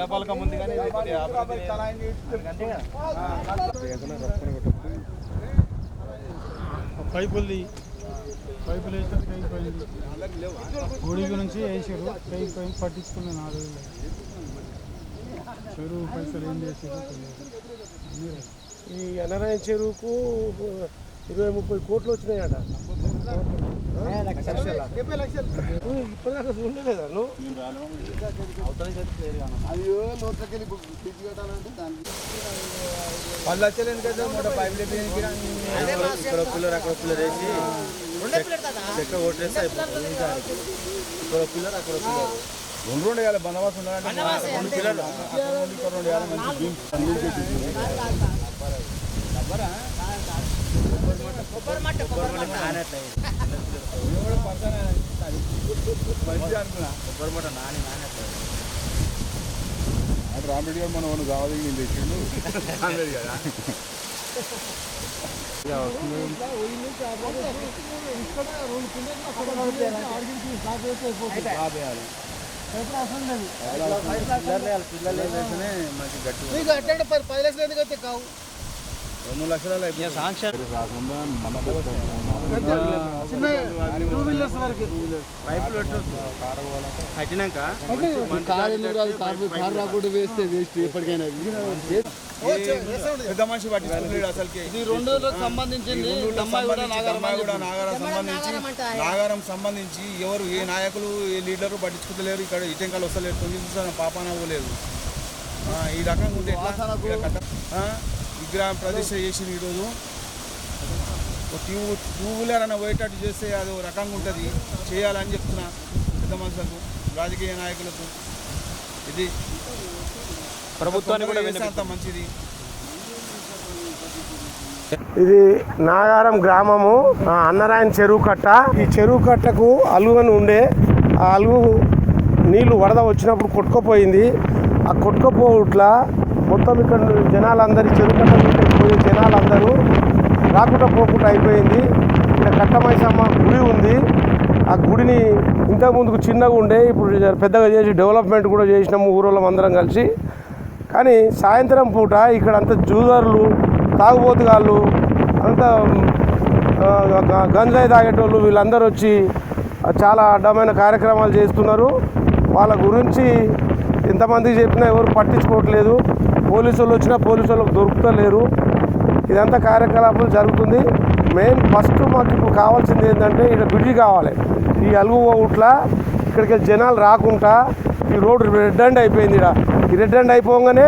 శిలాపాలకం ఉంది కానీ పైపులు వేస్తే అయిపోయింది. గుడి గురించి వేసారు అయిపోయింది, పట్టించుకున్నాను 4 రోజులు. చెరువు పైసలు ఏం చేసారో తెలియదు. ఈ అన్నరాయ చెరువుకు 20-30 కోట్లు వచ్చినాయట. ఇప్పటిదాకా చూడలేదా నువ్వు? వాళ్ళు వచ్చేది ఎందుకంటే పైపులు ఇక్కడ పిల్లర్ అక్కడ పిల్లర్ వేసి చెక్క కొట్టేస్తే అయిపోతుంది. ఇక్కడ పిల్లర్ అక్కడ పిల్లర్ 2 వేయాలి బందోబస్తు ఉండాలంటే 2 పిల్లర్లు 2 వేయాలి. మంచి రామరెడ్డి గారు మనం కావాలి నేను తెచ్చిండు రామరెడ్డి కదా. పిల్లలు 10 లక్షలు ఎందుకు అయితే కావు? 2 లక్షల సాంక్షన్ పెద్ద మనిషి పట్టించుకోలేడు అసలుకి. ఇది 2 రోజులకు సంబంధించింది. నాగారం సంబంధించి ఎవరు ఏ నాయకులు ఏ లీడరు పట్టించుకోలేరు. ఇక్కడ ఇటెంకాలు వస్తలేరు, తొలి పాపాన పోలేదు. ఈ రకంగా ఉంటే విగ్రహం ప్రతిష్ట చేసి ఈరోజు టూ వీలర్ అన్న పోయేటట్టు చేస్తే అది ఒక రకంగా ఉంటుంది. చేయాలని చెప్తున్నా పెద్ద మనుషులకు, రాజకీయ నాయకులకు. ఇది ప్రభుత్వాన్ని కూడా అంత మంచిది. ఇది నాగారం గ్రామము, అన్నరాయన చెరువు కట్ట. ఈ చెరువు కట్టకు అలుగని ఉండే, ఆ అలుగు నీళ్లు వరద వచ్చినప్పుడు కొట్టుకుపోయింది. ఆ కొట్టుకుపోట్లా మొత్తం ఇక్కడ జనాలందరూ చెరువు కట్ట పోయే జనాలందరూ రాకుండా పోకుండా అయిపోయింది. ఇక్కడ కట్టమైసమ్మ గుడి ఉంది. ఆ గుడిని ఇంతకుముందుకు చిన్నగా ఉండే, ఇప్పుడు పెద్దగా చేసి డెవలప్మెంట్ కూడా చేసినాము ఊరోళ్ళం అందరం కలిసి. కానీ సాయంత్రం పూట ఇక్కడ అంతా జూదర్లు, తాగుబోతుగాళ్ళు, అంతా గంజాయి తాగేటోళ్ళు వీళ్ళందరూ వచ్చి చాలా అడ్డమైన కార్యక్రమాలు చేస్తున్నారు. వాళ్ళ గురించి ఎంతమందికి చెప్పినా ఎవరు పట్టించుకోవట్లేదు. పోలీసు వాళ్ళు వచ్చినా పోలీసు వాళ్ళకి దొరుకుతలేరు. ఇదంతా కార్యకలాపాలు జరుగుతుంది. మెయిన్ ఫస్ట్ మాకు ఇప్పుడు కావాల్సింది ఏంటంటే ఇక్కడ బ్రిడ్జి కావాలి. ఈ అలుగు ఊట్ల ఇక్కడికి జనాలు రాకుండా ఈ రోడ్డు రెడ్ హ్యాండ్ అయిపోయింది. ఈ రెడ్ హ్యాండ్ అయిపోగానే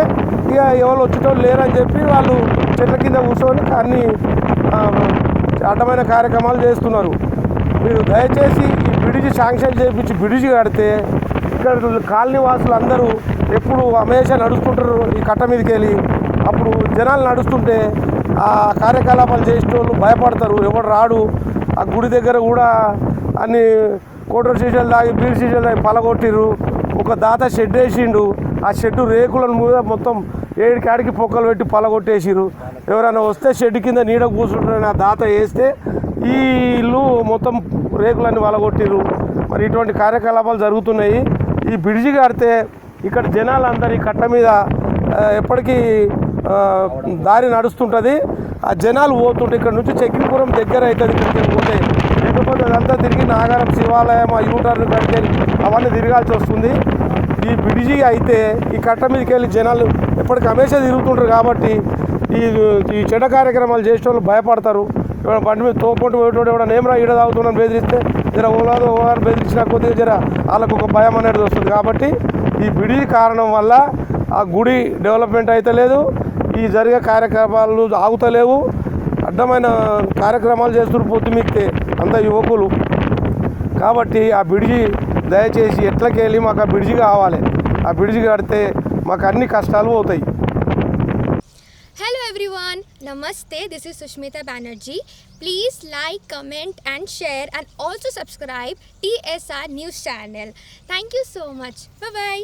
ఇక ఎవరు వచ్చేటోళ్ళు లేరని చెప్పి వాళ్ళు చెట్ల కింద కూర్చొని అన్ని అడ్డమైన కార్యక్రమాలు చేస్తున్నారు. మీరు దయచేసి ఈ బ్రిడ్జి శాంక్షన్ చేయించి బ్రిడ్జి కడితే ఇక్కడ కాలనీ వాసులు అందరూ ఎప్పుడు హమేషా నడుస్తుంటారు ఈ కట్ట మీదకి వెళ్ళి. అప్పుడు జనాలు నడుస్తుంటే ఆ కార్యకలాపాలు చేసేటోళ్ళు భయపడతారు, ఎవరు రాడు. ఆ గుడి దగ్గర కూడా అన్ని కోటర్ సీసాలు తాగి బీర్ సీసాలు తాగి పలగొట్టిర్రు. ఒక దాత షెడ్ వేసిండు. ఆ షెడ్డు రేకులను మీద మొత్తం 7 కాడికి పొక్కలు పెట్టి పలగొట్టేసిర్రు. ఎవరైనా వస్తే షెడ్ కింద నీడ కూర్చుంటారని ఆ దాత వేస్తే ఈ ఇల్లు మొత్తం రేకులన్నీ పలగొట్టిర్రు. మరి ఇటువంటి కార్యకలాపాలు జరుగుతున్నాయి. ఈ బ్రిడ్జి కడితే ఇక్కడ జనాలందరూ ఈ కట్ట మీద ఎప్పటికీ దారి నడుస్తుంటుంది. ఆ జనాలు పోతుంటే ఇక్కడ నుంచి చక్రీపురం దగ్గర అవుతుంది. ఇక్కడికి పోతే లేకపోతే అదంతా తిరిగి నాగారం శివాలయం ఆ యూటర్న్ కడితే అవన్నీ తిరగాల్సి వస్తుంది. ఈ బ్రిడ్జి అయితే ఈ కట్ట మీదకి వెళ్ళి జనాలు ఎప్పటికీ హమేషా తిరుగుతుంటారు. కాబట్టి ఈ చెడ్డ కార్యక్రమాలు చేసే వాళ్ళు భయపడతారు. ఎవరైనా బండి మీద తోపంటు పోయేటోడు ఎవరైనా నేమరా ఈడ తాగుతున్నాను బెదిరిస్తే జర ఓలాదో ఓఆర్ బెదిరించినా కొద్దిగా జర వాళ్ళకు ఒక భయం అనేది వస్తుంది. కాబట్టి ఈ బ్రిడ్జి కారణం వల్ల ఆ గుడి డెవలప్మెంట్ అయితే లేదు, ఈ జరిగే కార్యక్రమాలు ఆగుతలేవు. అడ్డమైన కార్యక్రమాలు చేస్తున్నారు పొద్దుమిక్తే అంత యువకులు. కాబట్టి ఆ బ్రిడ్జి దయచేసి ఎట్లకెళ్ళి మాకు ఆ బ్రిడ్జి కావాలి. ఆ బ్రిడ్జి కడితే మాకు అన్ని కష్టాలు పోతాయి. Hello everyone, Namaste, this is Sushmita Banerjee. Please like, comment and share and also subscribe TSR News channel. Thank you so much. Bye bye.